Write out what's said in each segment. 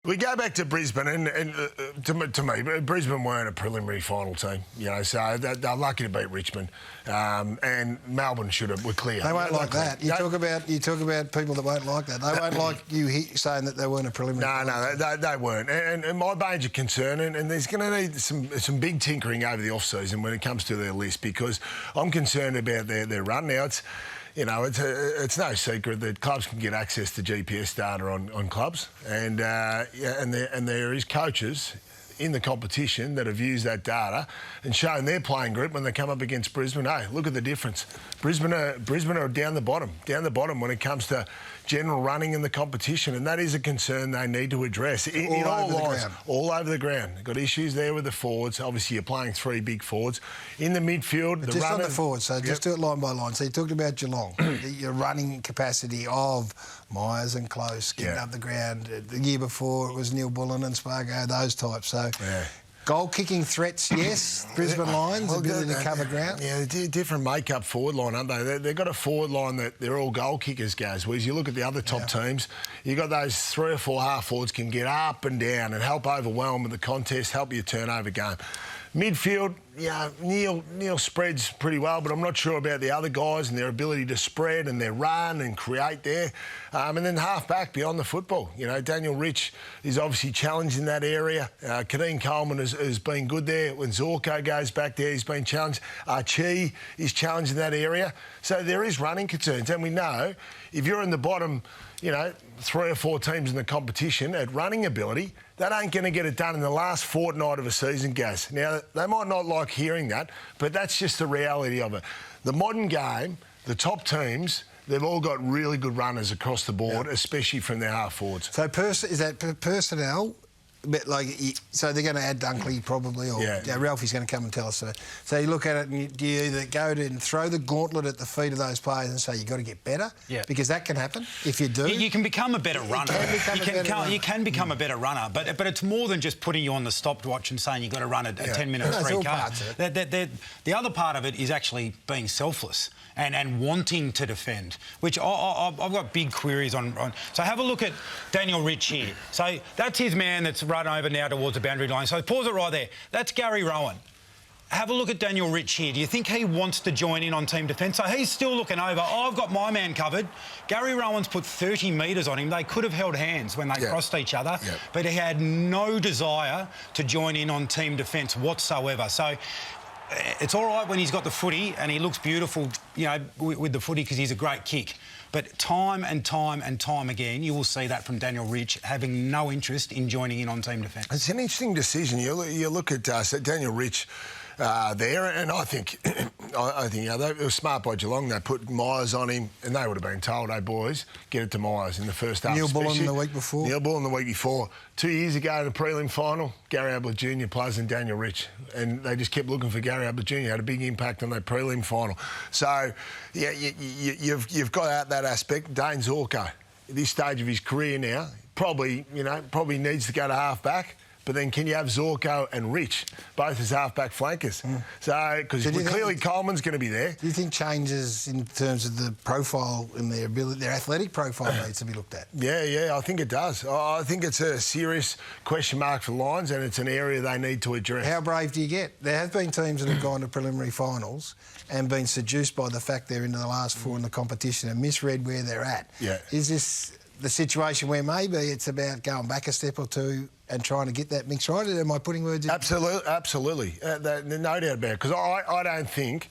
We go back to Brisbane, and to me, Brisbane weren't a preliminary final team, so they're lucky to beat Richmond, and Melbourne were clear. They won't like that. You talk about people that won't like that. They won't like you saying that they weren't a preliminary. No, they weren't. And my major concern, and there's going to need some big tinkering over the off-season when it comes to their list, because I'm concerned about their run. Now, it's no secret that clubs can get access to GPS data on clubs, and there is coaches in the competition that have used that data and shown their playing group when they come up against Brisbane. Hey, look at the difference. Brisbane are down the bottom when it comes to general running in the competition, and that is a concern they need to address in all lines, all over the ground. They've got issues there with the forwards. Obviously, you're playing three big forwards. In the midfield, just on the forwards, so just do it line by line. So you talked about Geelong, your running capacity of Myers and Close getting up the ground. The year before, it was Neil Bullen and Spargo, those types. So goal-kicking threats, yes. Brisbane Lions, ability to cover ground. Yeah, different make-up forward line, aren't they? They've got a forward line that they're all goal kickers, guys. Whereas you look at the other top teams, you've got those 3 or 4 half forwards can get up and down and help overwhelm with the contest, help your turnover game. Midfield, Neil spreads pretty well, but I'm not sure about the other guys and their ability to spread and their run and create there. And then half-back beyond the football. Daniel Rich is obviously challenged in that area. Kadeem Coleman has been good there. When Zorko goes back there, he's been challenged. Archie is challenged in that area. So there is running concerns. And we know if you're in the bottom, 3 or 4 teams in the competition at running ability, that ain't going to get it done in the last fortnight of a season, Gaz. Now, they might not like hearing that, but that's just the reality of it. The modern game, the top teams, they've all got really good runners across the board, especially from their half forwards. So is that personnel? But so they're going to add Dunkley probably, or Ralphie's going to come and tell us that. So you look at it and do you either go to and throw the gauntlet at the feet of those players and say you've got to get better? Yeah. Because that can happen if you do. You can become a better runner. You can become a better runner, but it's more than just putting you on the stopwatch and saying you've got to run a 10-minute 3K. The other part of it is actually being selfless and wanting to defend, which I've got big queries on. So have a look at Daniel Rich here. So that's his man that's run over now towards the boundary line. So pause it right there. That's Gary Rowan. Have a look at Daniel Rich here. Do you think he wants to join in on team defence? So he's still looking over. I've got my man covered. Gary Rowan's put 30 metres on him. They could have held hands when they crossed each other, but he had no desire to join in on team defence whatsoever. So it's all right when he's got the footy and he looks beautiful, with the footy because he's a great kick. But time and time and time again, you will see that from Daniel Rich having no interest in joining in on team defence. It's an interesting decision. You look at Daniel Rich there, and I think they were smart by Geelong. They put Myers on him, and they would have been told, "Hey boys, get it to Myers in the first half." Neil Bullen the week before. Neil Bullen the week before. 2 years ago in the prelim final, Gary Ablett Jr. plays in Daniel Rich, and they just kept looking for Gary Ablett Jr. Had a big impact on that prelim final. So, you've got out that aspect. Dane Zorko, at this stage of his career now, probably needs to go to half-back. But then can you have Zorko and Rich both as half-back flankers? So, because clearly Coleman's going to be there. Do you think changes in terms of the profile and their ability, their athletic profile needs to be looked at? Yeah, I think it does. I think it's a serious question mark for Lions, and it's an area they need to address. How brave do you get? There have been teams that have gone to preliminary finals and been seduced by the fact they're into the last 4 in the competition and misread where they're at. Yeah. Is this the situation where maybe it's about going back a step or two and trying to get that mix right? Am I putting words in? Absolutely. No doubt about it. Because I don't think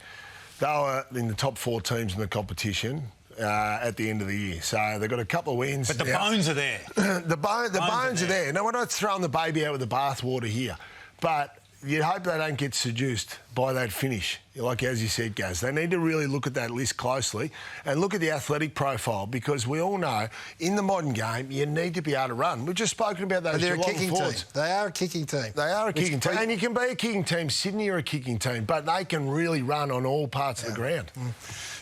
they were in the top 4 teams in the competition at the end of the year. So they've got a couple of wins. But the bones are there. the bones are there. Now, we're not throwing the baby out with the bathwater here, but you'd hope they don't get seduced by that finish. Like, as you said, Gaz, they need to really look at that list closely and look at the athletic profile, because we all know in the modern game you need to be able to run. We've just spoken about those. But they're a kicking forwards. team. They are a kicking team. They are a kicking team. And you can be a kicking team. Sydney are a kicking team, but they can really run on all parts of the ground.